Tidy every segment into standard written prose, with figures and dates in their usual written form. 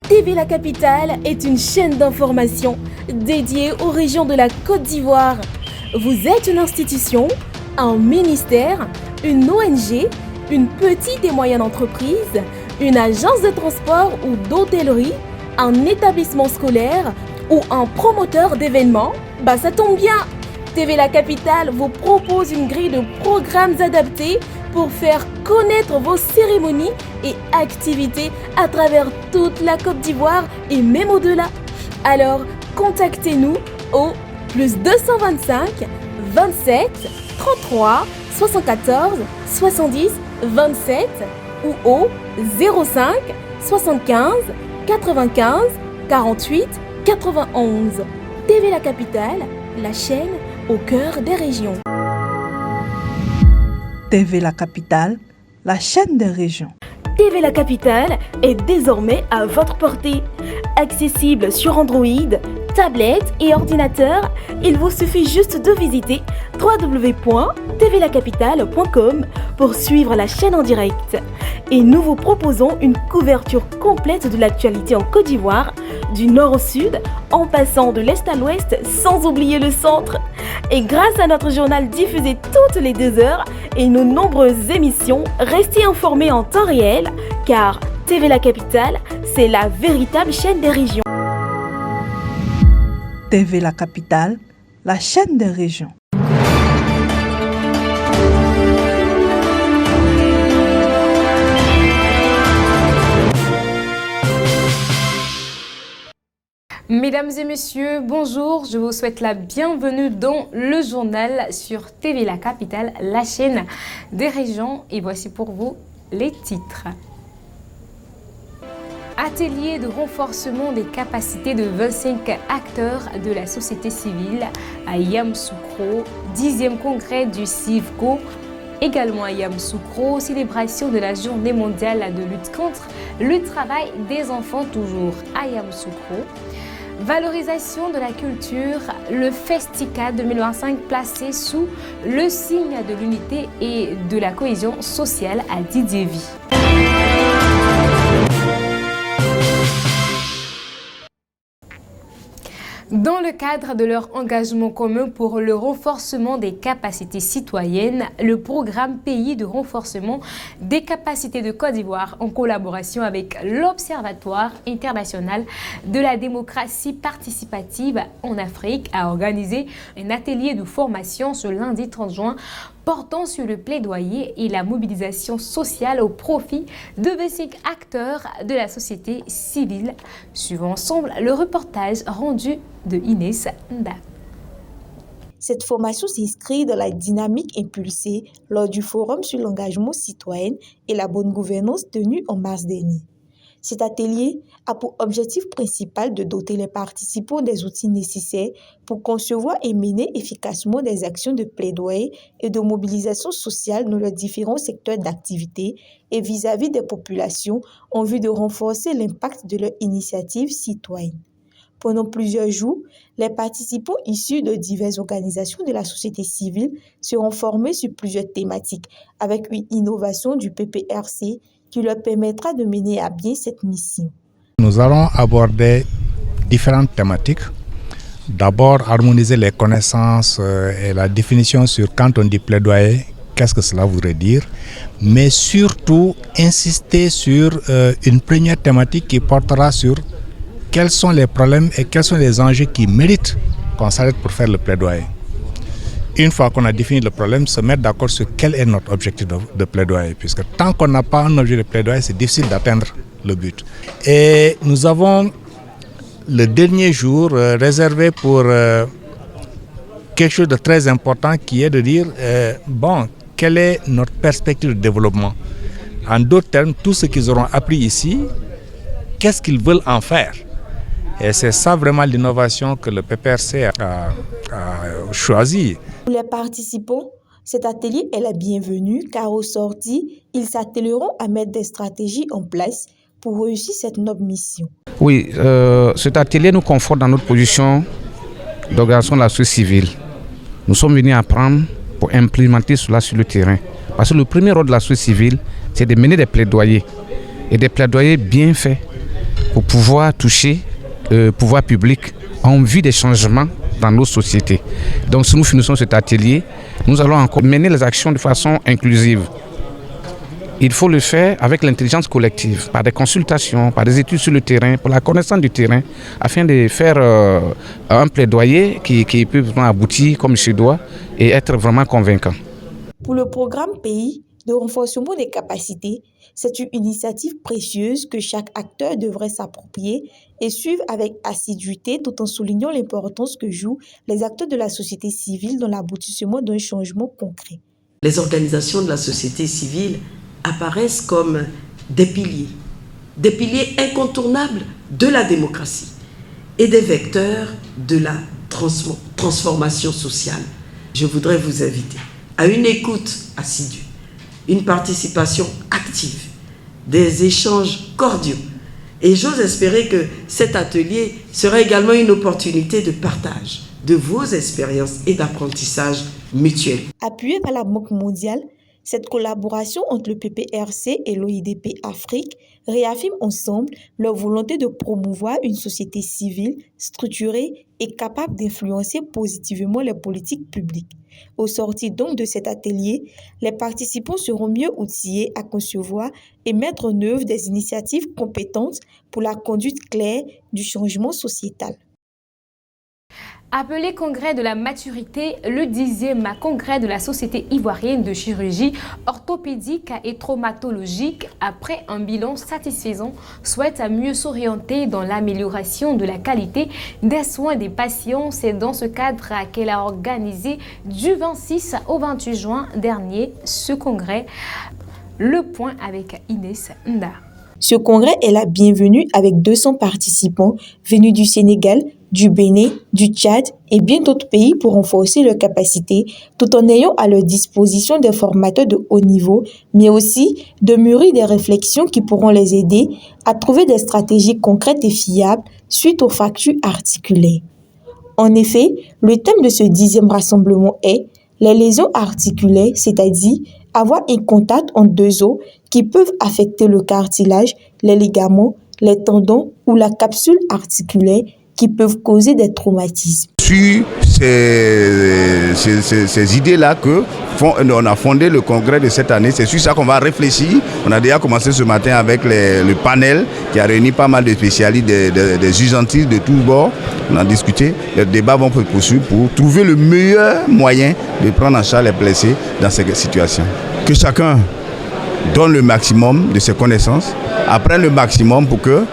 TV La Capitale est une chaîne d'information dédiée aux régions de la Côte d'Ivoire. Vous êtes une institution, un ministère, une ONG, une petite et moyenne entreprise, une agence de transport ou d'hôtellerie, un établissement scolaire ou un promoteur d'événements? Ça tombe bien! TV La Capitale vous propose une grille de programmes adaptés pour faire connaître vos cérémonies et activités à travers toute la Côte d'Ivoire et même au-delà. Alors, contactez-nous au +225 27 33 74 70 27 ou au 05 75 95 48 91. TV La Capitale, la chaîne au cœur des régions. TV La Capitale, la chaîne des régions. TV La Capitale est désormais à votre portée. Accessible sur Android, tablette et ordinateur, il vous suffit juste de visiter www.tvlacapitale.com pour suivre la chaîne en direct. Et nous vous proposons une couverture complète de l'actualité en Côte d'Ivoire, du nord au sud, en passant de l'est à l'ouest, sans oublier le centre. Et grâce à notre journal diffusé toutes les 2 heures et nos nombreuses émissions, restez informés en temps réel, car TV La Capitale, c'est la véritable chaîne des régions. TV La Capitale, la chaîne des régions. Mesdames et messieurs, bonjour, je vous souhaite la bienvenue dans le journal sur TV La Capitale, la chaîne des régions. Et voici pour vous les titres. Atelier de renforcement des capacités de 25 acteurs de la société civile à Yamoussoukro, 10e congrès du CIVCO, également à Yamoussoukro, célébration de la journée mondiale de lutte contre le travail des enfants, toujours à Yamoussoukro. Valorisation de la culture, le Festica 2025 placé sous le signe de l'unité et de la cohésion sociale à Didiéville. Dans le cadre de leur engagement commun pour le renforcement des capacités citoyennes, le programme Pays de renforcement des capacités de Côte d'Ivoire, en collaboration avec l'Observatoire international de la démocratie participative en Afrique, a organisé un atelier de formation ce lundi 30 juin portant sur le plaidoyer et la mobilisation sociale au profit de 25 acteurs de la société civile. Suivons ensemble le reportage rendu de Inès Nda. Cette formation s'inscrit dans la dynamique impulsée lors du Forum sur l'engagement citoyen et la bonne gouvernance tenu en mars dernier. Cet atelier a pour objectif principal de doter les participants des outils nécessaires pour concevoir et mener efficacement des actions de plaidoyer et de mobilisation sociale dans leurs différents secteurs d'activité et vis-à-vis des populations en vue de renforcer l'impact de leur initiative citoyenne. Pendant plusieurs jours, les participants issus de diverses organisations de la société civile seront formés sur plusieurs thématiques avec une innovation du PPRC qui leur permettra de mener à bien cette mission. Nous allons aborder différentes thématiques. D'abord, harmoniser les connaissances et la définition sur quand on dit plaidoyer, qu'est-ce que cela voudrait dire, mais surtout insister sur une première thématique qui portera sur quels sont les problèmes et quels sont les enjeux qui méritent qu'on s'arrête pour faire le plaidoyer. Une fois qu'on a défini le problème, se mettre d'accord sur quel est notre objectif de plaidoyer, puisque tant qu'on n'a pas un objet de plaidoyer, c'est difficile d'atteindre le but. Et nous avons le dernier jour réservé pour quelque chose de très important qui est de dire, quelle est notre perspective de développement? En d'autres termes, tout ce qu'ils auront appris ici, qu'est-ce qu'ils veulent en faire? Et c'est ça vraiment l'innovation que le PPRC a choisi. Pour les participants, cet atelier est la bienvenue car au sorti, ils s'attelleront à mettre des stratégies en place pour réussir cette noble mission. Oui, cet atelier nous conforte dans notre position d'organisation de la société civile. Nous sommes venus apprendre pour implémenter cela sur le terrain. Parce que le premier rôle de la société civile, c'est de mener des plaidoyers. Et des plaidoyers bien faits. pour pouvoir toucher le pouvoir public en vue des changements dans nos sociétés. Donc si nous finissons cet atelier, nous allons encore mener les actions de façon inclusive. Il faut le faire avec l'intelligence collective, par des consultations, par des études sur le terrain, pour la connaissance du terrain, afin de faire un plaidoyer qui peut aboutir comme il se doit et être vraiment convaincant. Pour le programme Pays de renforcement des capacités, c'est une initiative précieuse que chaque acteur devrait s'approprier et suivre avec assiduité tout en soulignant l'importance que jouent les acteurs de la société civile dans l'aboutissement d'un changement concret. Les organisations de la société civile apparaissent comme des piliers incontournables de la démocratie et des vecteurs de la transformation sociale. Je voudrais vous inviter à une écoute assidue, une participation active, des échanges cordiaux. Et j'ose espérer que cet atelier sera également une opportunité de partage de vos expériences et d'apprentissage mutuel. Appuyé par la Banque mondiale, cette collaboration entre le PPRC et l'OIDP Afrique réaffirme ensemble leur volonté de promouvoir une société civile structurée et capable d'influencer positivement les politiques publiques. Au sortir donc de cet atelier, les participants seront mieux outillés à concevoir et mettre en œuvre des initiatives compétentes pour la conduite claire du changement sociétal. Appelé congrès de la maturité, le 10e congrès de la Société ivoirienne de chirurgie orthopédique et traumatologique, après un bilan satisfaisant, souhaite à mieux s'orienter dans l'amélioration de la qualité des soins des patients. C'est dans ce cadre qu'elle a organisé du 26 au 28 juin dernier ce congrès. Le point avec Inès Nda. Ce congrès est la bienvenue avec 200 participants venus du Sénégal, du Bénin, du Tchad et bien d'autres pays pour renforcer leurs capacités tout en ayant à leur disposition des formateurs de haut niveau, mais aussi de mûrir des réflexions qui pourront les aider à trouver des stratégies concrètes et fiables suite aux fractures articulaires. En effet, le thème de ce 10e rassemblement est les lésions articulaires, c'est-à-dire avoir un contact entre deux os qui peuvent affecter le cartilage, les ligaments, les tendons ou la capsule articulaire qui peuvent causer des traumatismes. Sur ces idées-là qu'on a fondé le congrès de cette année, c'est sur ça qu'on va réfléchir. On a déjà commencé ce matin avec le panel qui a réuni pas mal de spécialistes, des urgentistes de tous bords. On a discuté, les débats vont se poursuivre pour trouver le meilleur moyen de prendre en charge les blessés dans ces situations. Que chacun donne le maximum de ses connaissances, apprenne le maximum pour que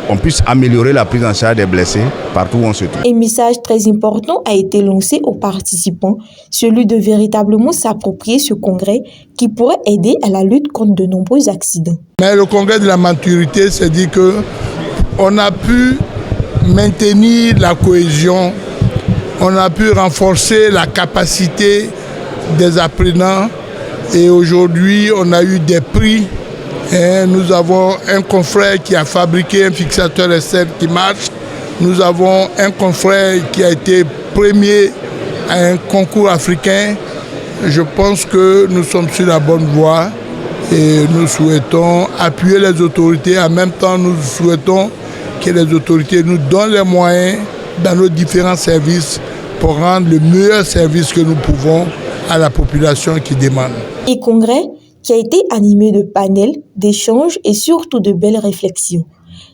on puisse améliorer la prise en charge des blessés partout où on se trouve. Un message très important a été lancé aux participants, celui de véritablement s'approprier ce congrès qui pourrait aider à la lutte contre de nombreux accidents. Mais le congrès de la maturité, c'est dit qu'on a pu maintenir la cohésion, on a pu renforcer la capacité des apprenants et aujourd'hui on a eu des prix. Et nous avons un confrère qui a fabriqué un fixateur externe qui marche. Nous avons un confrère qui a été premier à un concours africain. Je pense que nous sommes sur la bonne voie et nous souhaitons appuyer les autorités. En même temps, nous souhaitons que les autorités nous donnent les moyens dans nos différents services pour rendre le meilleur service que nous pouvons à la population qui demande. Et congrès qui a été animé de panels, d'échanges et surtout de belles réflexions.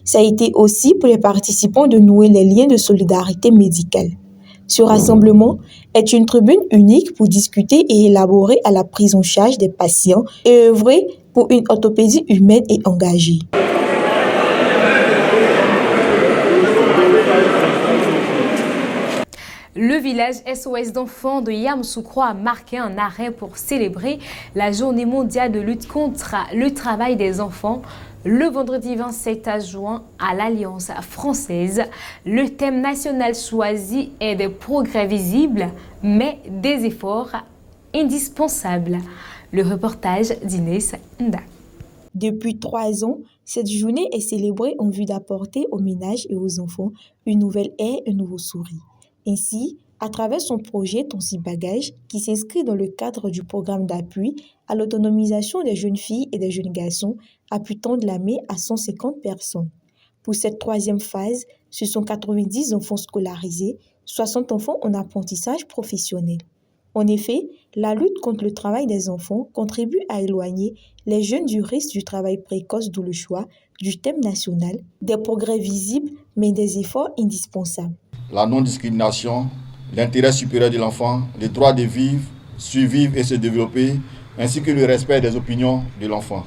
Ça a été aussi pour les participants de nouer les liens de solidarité médicale. Ce rassemblement est une tribune unique pour discuter et élaborer à la prise en charge des patients et œuvrer pour une orthopédie humaine et engagée. Le village SOS d'enfants de Yamoussoukro a marqué un arrêt pour célébrer la journée mondiale de lutte contre le travail des enfants. Le vendredi 27 juin à l'Alliance française, le thème national choisi est des progrès visibles, mais des efforts indispensables. Le reportage d'Inès Nda. Depuis 3 ans, cette journée est célébrée en vue d'apporter aux ménages et aux enfants une nouvelle ère, un nouveau sourire. Ainsi, à travers son projet Tonsi Bagage, qui s'inscrit dans le cadre du programme d'appui à l'autonomisation des jeunes filles et des jeunes garçons, appuie de la main à 150 personnes. Pour cette troisième phase, ce sont 90 enfants scolarisés, 60 enfants en apprentissage professionnel. En effet, la lutte contre le travail des enfants contribue à éloigner les jeunes du risque du travail précoce, d'où le choix du thème national, des progrès visibles mais des efforts indispensables. La non-discrimination, l'intérêt supérieur de l'enfant, le droit de vivre, survivre et se développer, ainsi que le respect des opinions de l'enfant.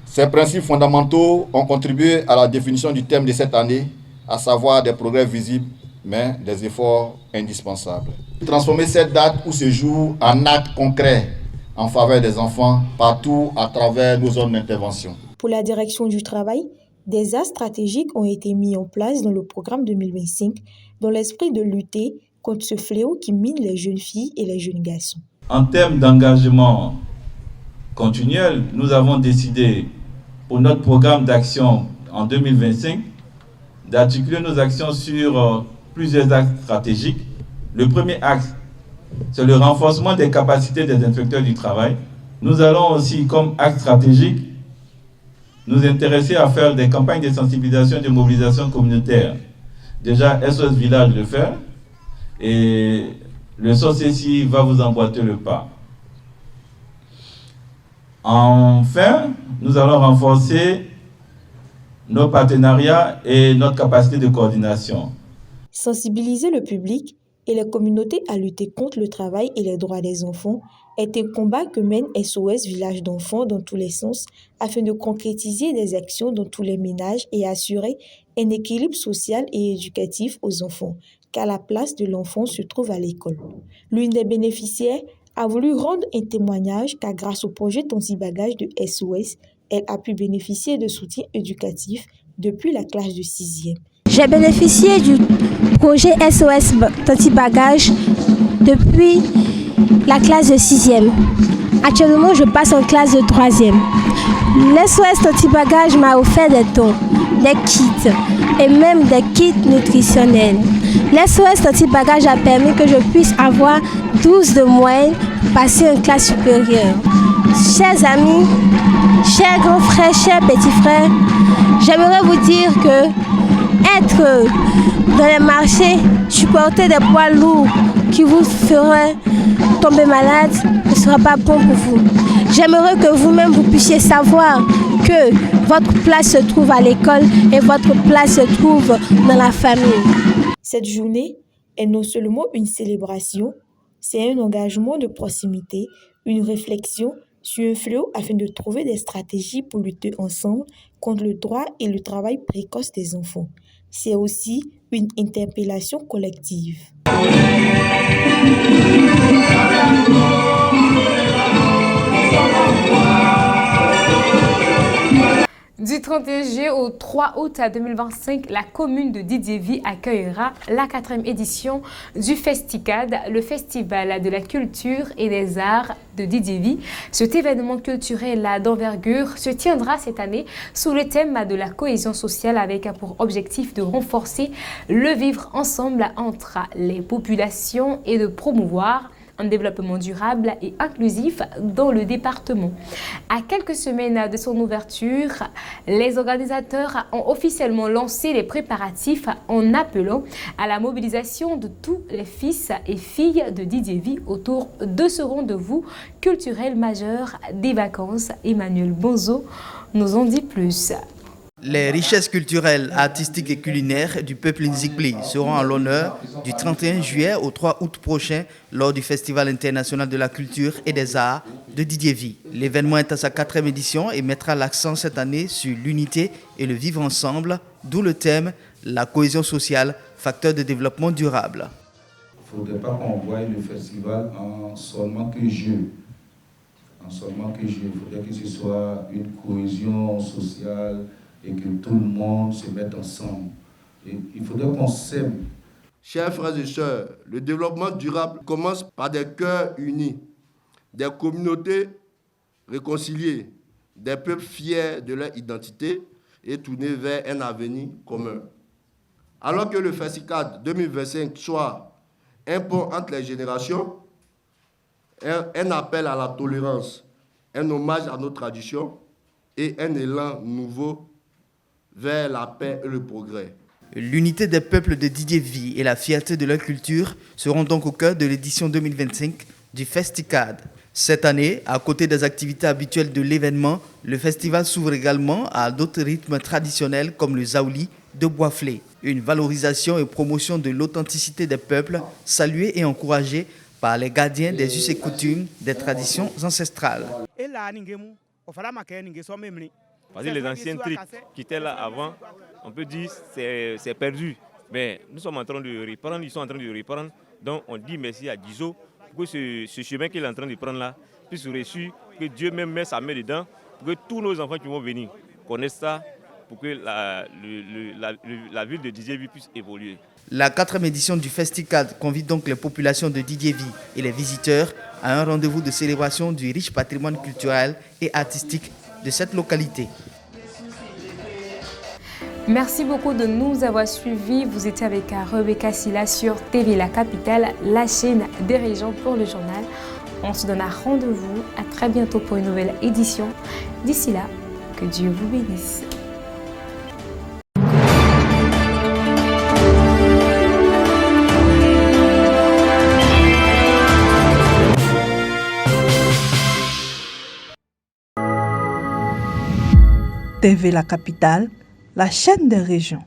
Ces principes fondamentaux ont contribué à la définition du thème de cette année, à savoir des progrès visibles, mais des efforts indispensables. Transformer cette date ou ce jour en acte concret en faveur des enfants partout à travers nos zones d'intervention. Pour la direction du travail, des axes stratégiques ont été mis en place dans le programme 2025 dans l'esprit de lutter contre ce fléau qui mine les jeunes filles et les jeunes garçons. En termes d'engagement continuel, nous avons décidé pour notre programme d'action en 2025 d'articuler nos actions sur plusieurs axes stratégiques. Le premier axe, c'est le renforcement des capacités des inspecteurs du travail. Nous allons aussi, comme axe stratégique, nous intéresser à faire des campagnes de sensibilisation et de mobilisation communautaire. Déjà, SOS Village le fait et le SOCECI va vous emboîter le pas. Enfin, nous allons renforcer nos partenariats et notre capacité de coordination. Sensibiliser le public et les communautés à lutter contre le travail et les droits des enfants est un combat que mène SOS Village d'enfants dans tous les sens afin de concrétiser des actions dans tous les ménages et assurer un équilibre social et éducatif aux enfants, car la place de l'enfant se trouve à l'école. L'une des bénéficiaires a voulu rendre un témoignage car grâce au projet Tonti Bagage de SOS, elle a pu bénéficier de soutien éducatif depuis la classe de 6e. J'ai bénéficié du projet SOS Tonti Bagage depuis la classe de 6e. Actuellement, je passe en classe de 3e. L'SOS Tonti Bagage m'a offert des dons, des kits et même des kits nutritionnels. L'SOS Tonti Bagage a permis que je puisse avoir 12 de moyenne pour passer en classe supérieure. Chers amis, chers grands frères, chers petits frères, j'aimerais vous dire que être dans les marchés, supporter des poids lourds qui vous feraient tomber malade ne sera pas bon pour vous. J'aimerais que vous-même vous puissiez savoir que votre place se trouve à l'école et votre place se trouve dans la famille. Cette journée est non seulement une célébration, c'est un engagement de proximité, une réflexion sur un fléau afin de trouver des stratégies pour lutter ensemble contre le droit et le travail précoce des enfants. C'est aussi une interpellation collective. Du 31 juillet au 3 août 2025, la commune de Didiéville accueillera la 4e édition du Festicad, le festival de la culture et des arts de Didiéville. Cet événement culturel d'envergure se tiendra cette année sous le thème de la cohésion sociale avec pour objectif de renforcer le vivre ensemble entre les populations et de promouvoir un développement durable et inclusif dans le département. À quelques semaines de son ouverture, les organisateurs ont officiellement lancé les préparatifs en appelant à la mobilisation de tous les fils et filles de Didiéville autour de ce rendez-vous culturel majeur des vacances. Emmanuel Bonzo nous en dit plus. Les richesses culturelles, artistiques et culinaires du peuple Nzikpli seront à l'honneur du 31 juillet au 3 août prochain lors du Festival international de la culture et des arts de Didiéville. L'événement est à sa 4e édition et mettra l'accent cette année sur l'unité et le vivre ensemble, d'où le thème « La cohésion sociale, facteur de développement durable ». Il ne faudrait pas qu'on voie le festival en seulement que jeu. Il faudrait que ce soit une cohésion sociale, et que tout le monde se mette ensemble. Et il faudrait qu'on s'aime. Chers frères et sœurs, le développement durable commence par des cœurs unis, des communautés réconciliées, des peuples fiers de leur identité et tournés vers un avenir commun. Alors que le Festicad 2025 soit un pont entre les générations, un appel à la tolérance, un hommage à nos traditions et un élan nouveau vers la paix et le progrès. L'unité des peuples de Didier Vie et la fierté de leur culture seront donc au cœur de l'édition 2025 du Festicad. Cette année, à côté des activités habituelles de l'événement, le festival s'ouvre également à d'autres rythmes traditionnels comme le Zaouli de Boisflé. Une valorisation et promotion de l'authenticité des peuples, saluée et encouragée par les gardiens des us et coutumes des traditions ancestrales. Parce que les anciens trucs qui étaient là avant, on peut dire que c'est perdu. Mais nous sommes en train de reprendre, ils sont en train de reprendre. Donc on dit merci à Dizo pour que ce chemin qu'il est en train de prendre là puisse réussir, que Dieu même met sa main dedans, pour que tous nos enfants qui vont venir connaissent ça, pour que la ville de Didier Vie puisse évoluer. La 4e édition du Festicad convie donc les populations de Didier Vie et les visiteurs à un rendez-vous de célébration du riche patrimoine culturel et artistique de cette localité. Merci beaucoup de nous avoir suivis. Vous étiez avec Rebecca Silla sur TV La Capitale, la chaîne des régions pour le journal. On se donne rendez-vous à très bientôt pour une nouvelle édition. D'ici là, que Dieu vous bénisse. TV La Capitale, la chaîne des régions.